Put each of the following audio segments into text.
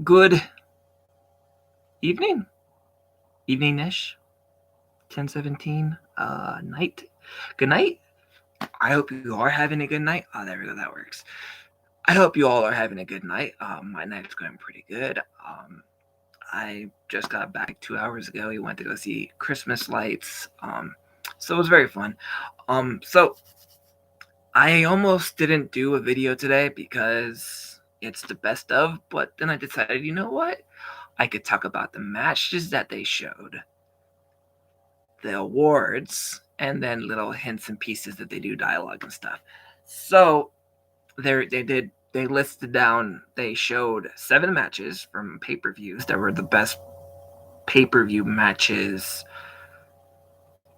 Good evening-ish, 10:17, night. Good night. I hope you are having a good night. Oh, there we go. That works. I hope you all are having a good night. My night's going pretty good. I just got back 2 hours ago. We went to go see Christmas lights. So it was very fun. So I almost didn't do a video today because it's the best of, but then I decided, you know what? I could talk about the matches that they showed, the awards, and then little hints and pieces that they do dialogue and stuff. So they listed down, they showed 7 matches from pay-per-views that were the best pay-per-view matches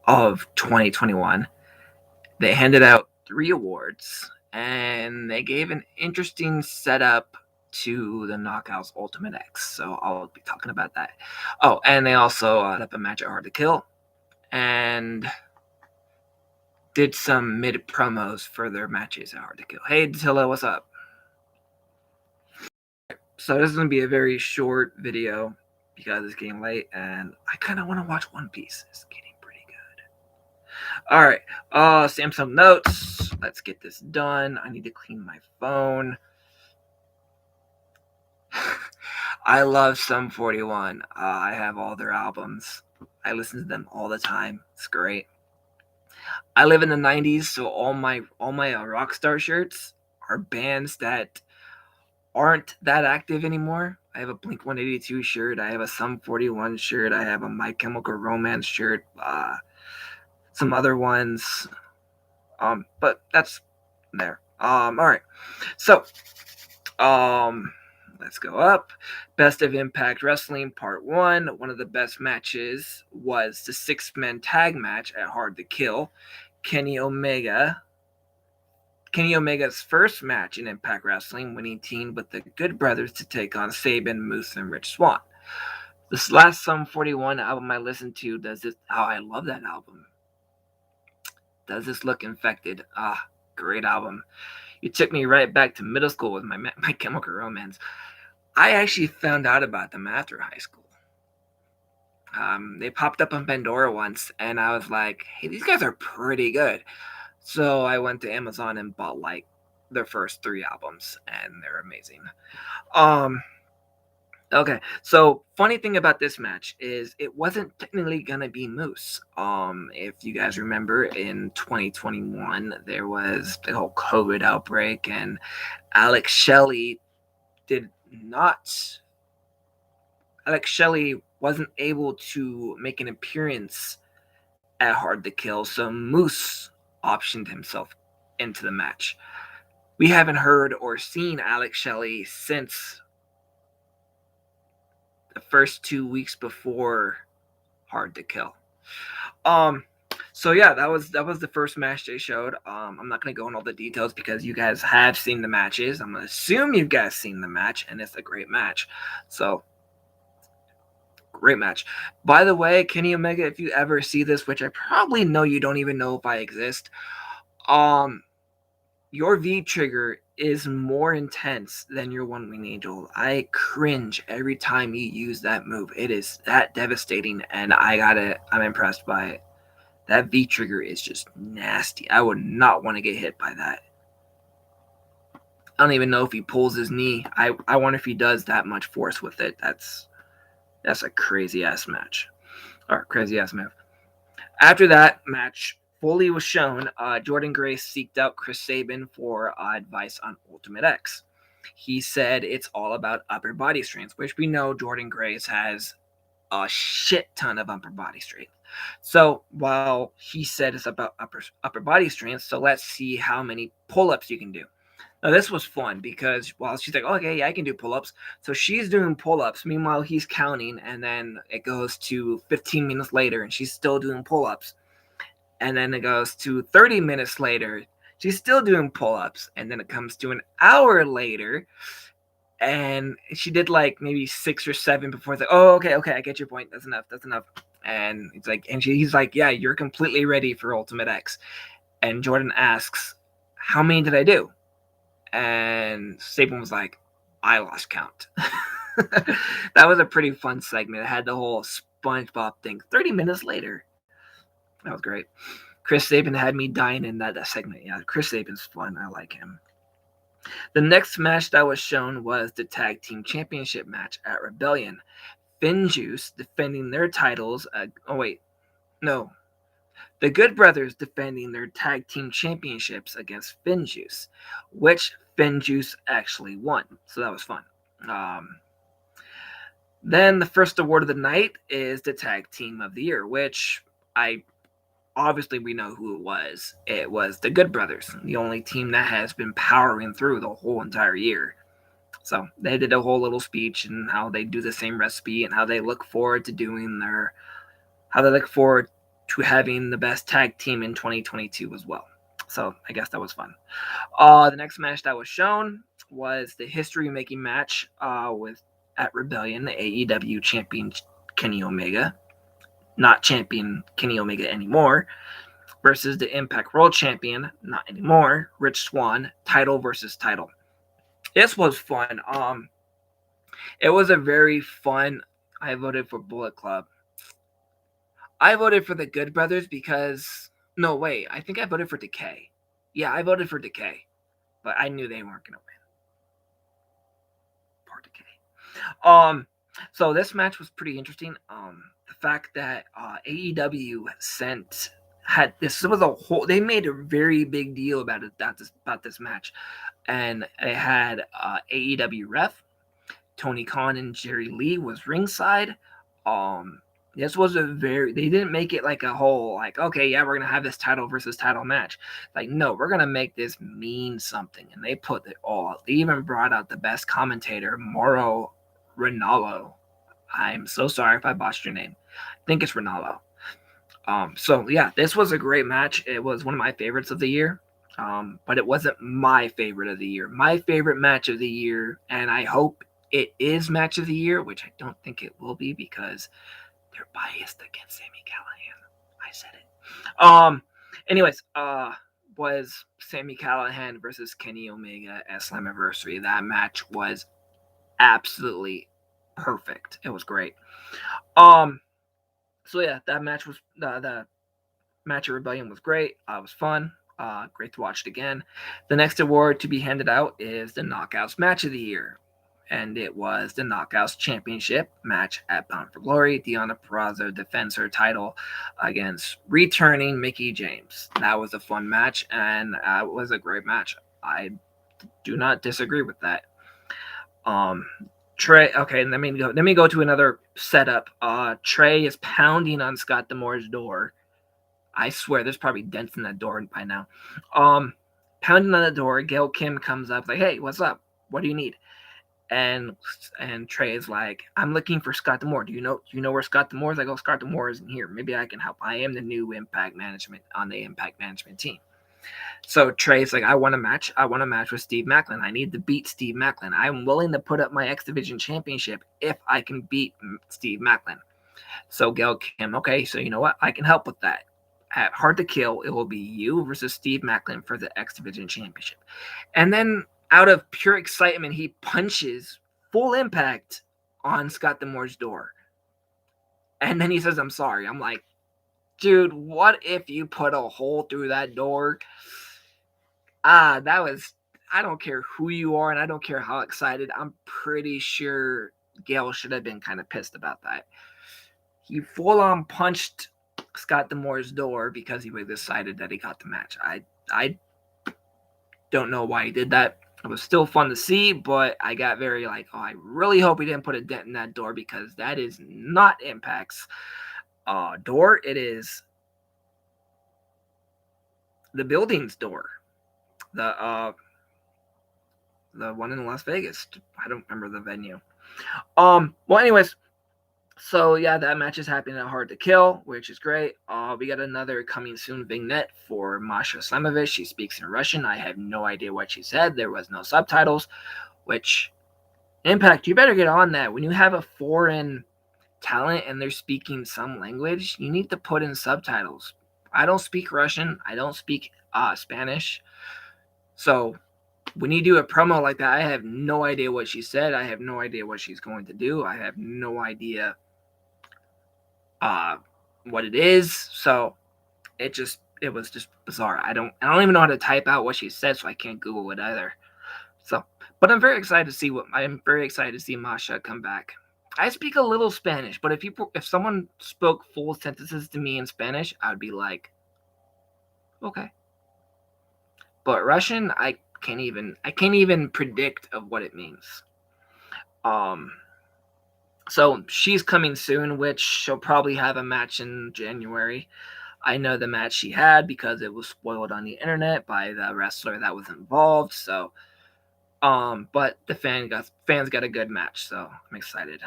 of 2021. They handed out 3 awards, and they gave an interesting setup to the Knockouts Ultimate X. So I'll be talking about that. Oh, and they also set up a match at Hard to Kill and did some mid promos for their matches at Hard to Kill. Hey, Dilla, what's up? So this is going to be a very short video because it's getting late and I kind of want to watch One Piece. It's getting pretty good. All right, Samsung Notes. Let's get this done. I need to clean my phone. I love Sum 41. I have all their albums. I listen to them all the time. It's great. I live in the 90s, so all my Rockstar shirts are bands that aren't that active anymore. I have a Blink-182 shirt. I have a Sum 41 shirt. I have a My Chemical Romance shirt. Some other ones. But that's there. All right. So, let's go up. Best of Impact Wrestling Part 1. One of the best matches was the 6-man tag match at Hard to Kill. Kenny Omega's first match in Impact Wrestling when he teamed with the Good Brothers to take on Sabin, Moose, and Rich Swann. This last Sum 41 album I listened to does this. Oh, I love that album. Does This Look Infected? Great album. You took me right back to middle school with my Chemical Romance. I actually found out about them after high school. They popped up on Pandora once, and I was like, hey, these guys are pretty good. So I went to Amazon and bought like their first 3 albums, and they're amazing. Okay, so funny thing about this match is it wasn't technically gonna be Moose. If you guys remember, in 2021 there was the whole COVID outbreak, and Alex Shelley wasn't able to make an appearance at Hard to Kill, so Moose optioned himself into the match. We haven't heard or seen Alex Shelley since the first 2 weeks before Hard to Kill. So yeah, that was the first match they showed. I'm not gonna go into all the details because you guys have seen the matches. I'm gonna assume you guys seen the match, and it's a great match. So great match. By the way, Kenny Omega, if you ever see this, which I probably know you don't even know if I exist, your V trigger is more intense than your One Wing Angel. I cringe every time you use that move. It is that devastating, and I'm impressed by it. That V trigger is just nasty. I would not want to get hit by that. I don't even know if he pulls his knee. I wonder if he does that much force with it. That's a crazy ass match. Or crazy ass move. After that match fully was shown, Jordan Grace seeked out Chris Sabin for advice on Ultimate X. He said it's all about upper body strength, which we know Jordan Grace has a shit ton of upper body strength. So while he said it's about upper body strength, so let's see how many pull-ups you can do. Now this was fun because while she's like, okay, yeah, I can do pull-ups. So she's doing pull-ups. Meanwhile, he's counting, and then it goes to 15 minutes later, and she's still doing pull-ups. And then it goes to 30 minutes later, she's still doing pull-ups. And then it comes to an hour later, and she did like maybe 6 or 7 before it's like, oh, okay, I get your point. That's enough. And it's like, and he's like, yeah, you're completely ready for Ultimate X. And Jordan asks, how many did I do? And Saban was like, I lost count. That was a pretty fun segment. It had the whole SpongeBob thing. 30 minutes later. That was great. Chris Saban had me dying in that segment. Yeah, Chris Saban's fun. I like him. The next match that was shown was the Tag Team Championship match at Rebellion. Finjuice defending their titles. No. The Good Brothers defending their Tag Team Championships against Finjuice, which Finjuice actually won. So that was fun. Then the first award of the night is the Tag Team of the Year, which obviously we know who it was. It was the Good Brothers, the only team that has been powering through the whole entire year. So they did a whole little speech and how they do the same recipe and how they look forward to having the best tag team in 2022 as well. So I guess that was fun. The next match that was shown was the history-making match at Rebellion, the AEW champion Kenny Omega, not champion Kenny Omega anymore, versus the Impact World Champion, not anymore, Rich Swann, title versus title. This was fun. It was a very fun. I voted for Bullet Club. I voted for the Good Brothers because I think I voted for Decay. Yeah, I voted for Decay, but I knew they weren't gonna win. Poor Decay. So this match was pretty interesting. The fact that AEW they made a very big deal about this match, and it had AEW ref Tony Khan and Jerry Lee was ringside. This was they didn't make it like a whole, like, okay, yeah, we're going to have this title versus title match. Like, no, we're going to make this mean something. And they put it all out. They even brought out the best commentator, Mauro Ranallo. I'm so sorry if I botched your name. I think it's Ranallo. So yeah, this was a great match. It was one of my favorites of the year. But it wasn't my favorite of the year. My favorite match of the year, and I hope it is match of the year, which I don't think it will be because they're biased against Sami Callihan. I said it. Anyways, was Sami Callihan versus Kenny Omega at Slammiversary. That match was absolutely perfect. It was great. So yeah, that match was the match of Rebellion was great. It was fun. Great to watch it again. The next award to be handed out is the Knockouts Match of the Year. And it was the Knockouts Championship match at Bound for Glory. Deonna Purrazzo defends her title against returning Mickie James. That was a fun match, and it was a great match. I do not disagree with that. Trey, okay, let me go to another setup. Trey is pounding on Scott D'Amore's door. I swear there's probably dents in that door by now. Pounding on the door, Gail Kim comes up like, hey, what's up? What do you need? And Trey is like, I'm looking for Scott D'Amore. Do you know where Scott D'Amore is? I go, Scott D'Amore isn't here. Maybe I can help. I am the new Impact Management on the Impact Management team. So Trey's like, I want a match. I want a match with Steve Maclin. I need to beat Steve Maclin. I'm willing to put up my X Division Championship if I can beat Steve Maclin. So Gail Kim, okay, so you know what? I can help with that. At Hard to Kill, it will be you versus Steve Maclin for the X Division Championship. And then out of pure excitement, he punches Full Impact on Scott D'Amore's door. And then he says, I'm sorry. I'm like, dude, what if you put a hole through that door? I don't care who you are, and I don't care how excited. I'm pretty sure Gail should have been kind of pissed about that. He full-on punched Scott D'Amore's door because he was excited that he got the match. I don't know why he did that. It was still fun to see, but I got very like, I really hope he didn't put a dent in that door because that is not Impact's door. It is the building's door. The one in Las Vegas. I don't remember the venue. Well, anyways, so yeah, that match is happening at Hard to Kill, which is great. We got another coming soon vignette for Masha Slamovich. She speaks in Russian. I have no idea what she said. There was no subtitles, which Impact, you better get on that. When you have a foreign talent and they're speaking some language, you need to put in subtitles. I don't speak Russian. I don't speak Spanish. So when you do a promo like that, I have no idea what she said. I have no idea what she's going to do. I have no idea what it is. So it was just bizarre. I don't even know how to type out what she said, so I can't Google it either. So, but I'm very excited to see Masha come back. I speak a little Spanish, but if someone spoke full sentences to me in Spanish, I would be like, okay. But Russian, I can't even predict of what it means. So she's coming soon, which she'll probably have a match in January. I know the match she had because it was spoiled on the internet by the wrestler that was involved. So, but the fans got a good match, so I'm excited.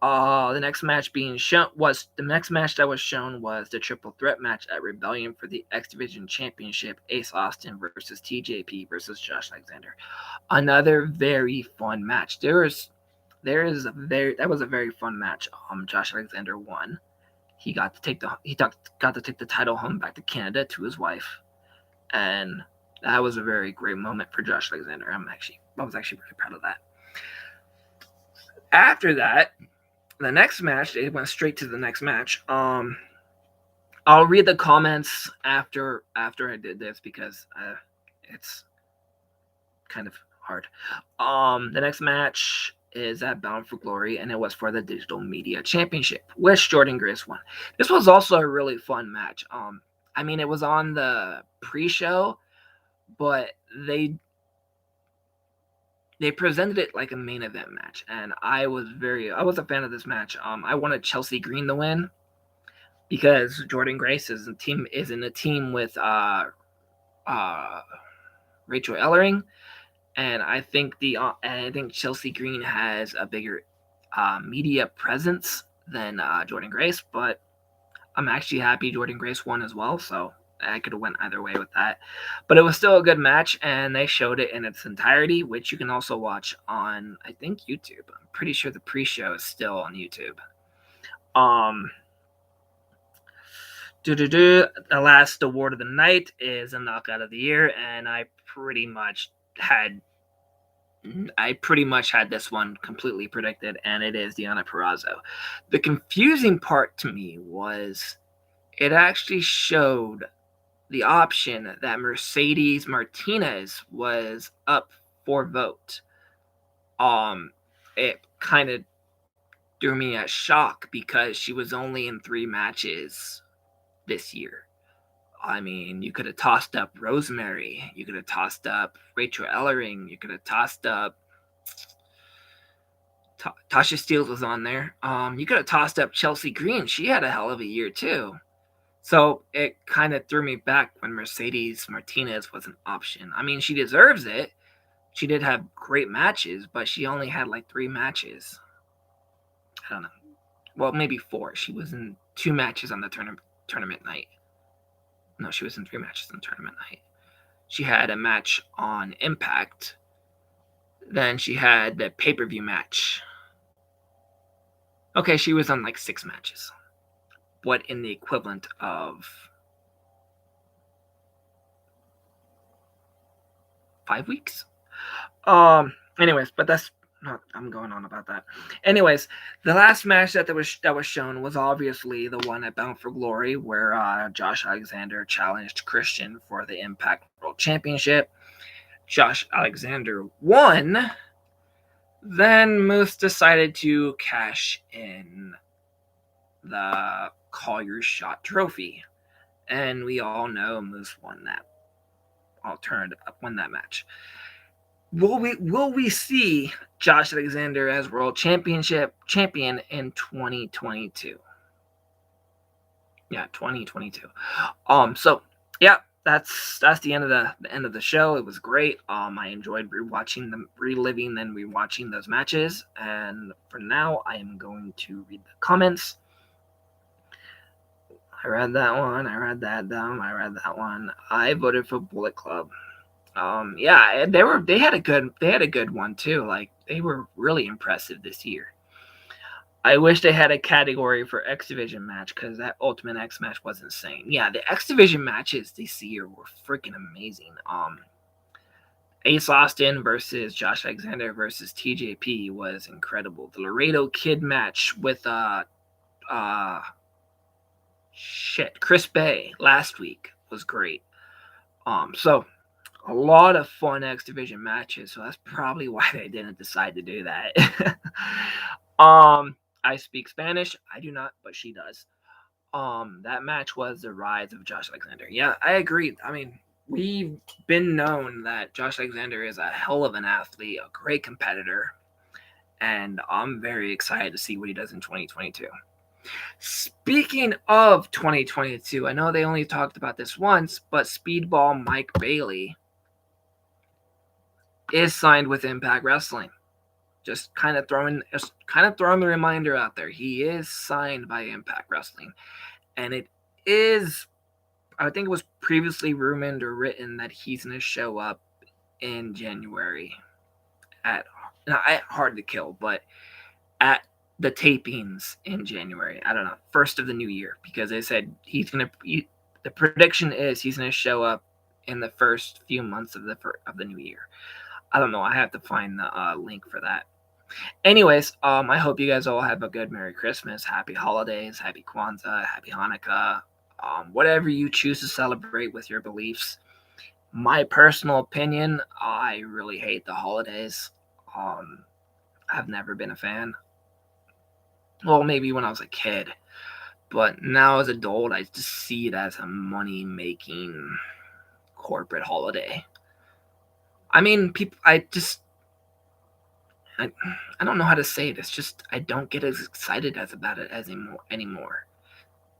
The next match that was shown was the triple threat match at Rebellion for the X Division Championship: Ace Austin versus TJP versus Josh Alexander. Another very fun match. That was a very fun match. Josh Alexander won. He got to take the title home back to Canada to his wife, and that was a very great moment for Josh Alexander. I was actually really proud of that. After that, the next match, they went straight to the next match. I'll read the comments after I did this because it's kind of hard. The next match is at Bound for Glory, and it was for the Digital Media Championship, which Jordan Grace won. This was also a really fun match. I mean, it was on the pre-show, but they presented it like a main event match, and I was a fan of this match. I wanted Chelsea Green to win because Jordan Grace is in a team with Rachel Ellering, and I think Chelsea Green has a bigger media presence than Jordan Grace, but I'm actually happy Jordan Grace won as well, so I could have went either way with that. But it was still a good match, and they showed it in its entirety, which you can also watch on, I think, YouTube. I'm pretty sure the pre-show is still on YouTube. The last award of the night is a knockout of the year, and I pretty much had this one completely predicted, and it is Deonna Purrazzo. The confusing part to me was it actually showed the option that Mercedes Martinez was up for vote. It kind of threw me a shock because she was only in 3 matches this year. I mean, you could have tossed up Rosemary. You could have tossed up Rachel Ellering. You could have tossed up Tasha Steelz was on there. You could have tossed up Chelsea Green. She had a hell of a year too. So it kind of threw me back when Mercedes Martinez was an option. I mean, she deserves it. She did have great matches, but she only had like 3 matches. I don't know. Well, maybe 4. She was in 2 matches on the tournament night. No, she was in 3 matches on tournament night. She had a match on Impact. Then she had the pay-per-view match. Okay, she was on like 6 matches. What in the equivalent of 5 weeks? Anyways, but that's not. I'm going on about that. Anyways, the last match that was shown was obviously the one at Bound for Glory, where Josh Alexander challenged Christian for the Impact World Championship. Josh Alexander won. Then Moose decided to cash in the Call Your Shot trophy, and we all know Moose won that match. Will we see Josh Alexander as world champion in 2022? Yeah, 2022. So yeah, that's the end of the show. It was great. I enjoyed reliving and rewatching those matches. And for now, I am going to read the comments. I read that one. I read that down. I read that one. I voted for Bullet Club. Yeah, they had a good one too. Like, they were really impressive this year. I wish they had a category for X Division match because that Ultimate X match was insane. Yeah, the X Division matches this year were freaking amazing. Ace Austin versus Josh Alexander versus TJP was incredible. The Laredo Kid match with Chris Bay last week was great. So a lot of fun X Division matches, so that's probably why they didn't decide to do that. I speak Spanish. I do not, but she does. That match was the rise of Josh Alexander. Yeah, I agree. I mean, we've been known that Josh Alexander is a hell of an athlete, a great competitor, and I'm very excited to see what he does in 2022. Speaking of 2022, I know they only talked about this once, but Speedball Mike Bailey is signed with Impact Wrestling. Just kind of throwing the reminder out there. He is signed by Impact Wrestling, and it is, I think it was previously rumored or written that he's going to show up in January at Hard to Kill, but at the tapings in January. I don't know, first of the new year, because they said the prediction is he's going to show up in the first few months of the new year. I don't know. I have to find the link for that. Anyways, I hope you guys all have a good Merry Christmas, Happy Holidays, Happy Kwanzaa, Happy Hanukkah, whatever you choose to celebrate with your beliefs. My personal opinion, I really hate the holidays. I've never been a fan. Well, maybe when I was a kid, but now as an adult, I just see it as a money-making corporate holiday. I mean, I don't know how to say it. It's just I don't get as excited about it anymore.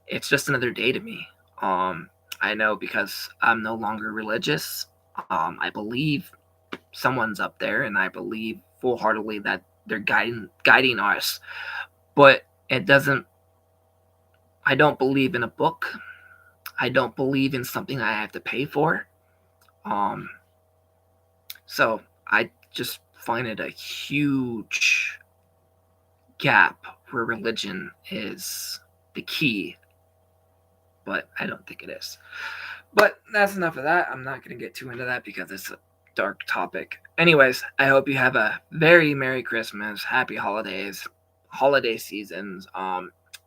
It's just another day to me. I know because I'm no longer religious. I believe someone's up there, and I believe full-heartedly that they're guiding us. But it doesn't. I don't believe in a book. I don't believe in something I have to pay for. So I just find it a huge gap where religion is the key, but I don't think it is. But that's enough of that. I'm not going to get too into that because it's a dark topic. Anyways, I hope you have a very Merry Christmas, Happy Holidays, holiday seasons.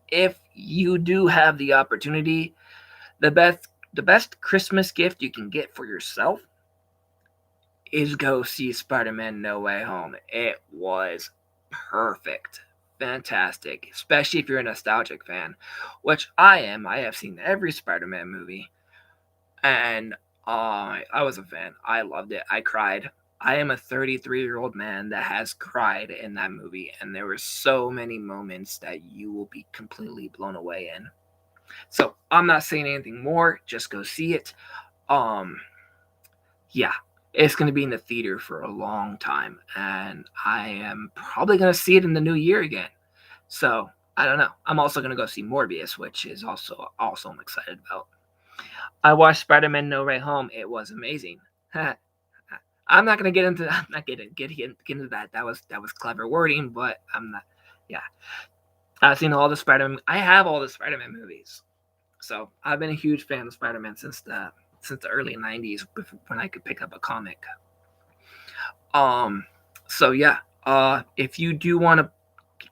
If you do have the opportunity, the best Christmas gift you can get for yourself is go see Spider-Man No Way Home. It was perfect. Fantastic. Especially if you're a nostalgic fan, which I am. I have seen every Spider-Man movie. And I was a fan. I loved it. I cried. I am a 33-year-old man that has cried in that movie. And there were so many moments that you will be completely blown away in. So I'm not saying anything more. Just go see it. Yeah. It's going to be in the theater for a long time, and I am probably going to see it in the new year again. So, I don't know. I'm also going to go see Morbius, which is also I'm excited about. I watched Spider-Man No Way Home. It was amazing. I'm not going to get into that. I'm not going to get into that. That was clever wording, but I'm not. Yeah. I've seen all the Spider-Man. I have all the Spider-Man movies. So, I've been a huge fan of Spider-Man since the early 90s when I could pick up a comic. So yeah, if you do want to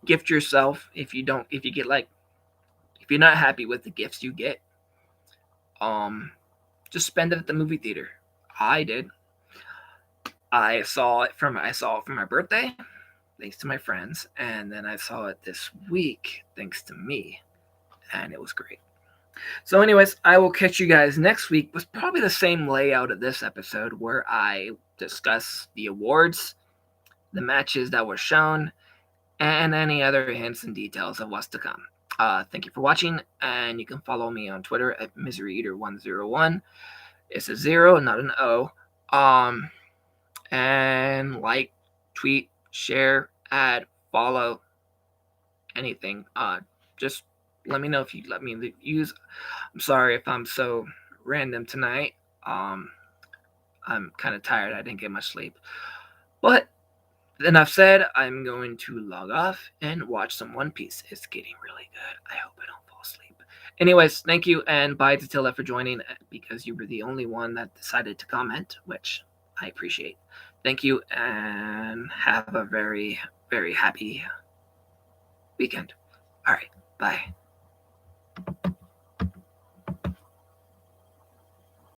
gift yourself, if you're not happy with the gifts you get, just spend it at the movie theater. I did. I saw it for my birthday, thanks to my friends, and then I saw it this week thanks to me, and it was great. So anyways, I will catch you guys next week with probably the same layout of this episode where I discuss the awards, the matches that were shown, and any other hints and details of what's to come. Thank you for watching, and you can follow me on Twitter at MiseryEater101. It's a 0, not an O. And like, tweet, share, add, follow, anything. Just let me know if you let me use. I'm sorry if I'm so random tonight. I'm kind of tired. I didn't get much sleep. But enough said. I'm going to log off and watch some One Piece. It's getting really good. I hope I don't fall asleep. Anyways, thank you, and bye to Tilla for joining, because you were the only one that decided to comment, which I appreciate. Thank you, and have a very, very happy weekend. All right, bye.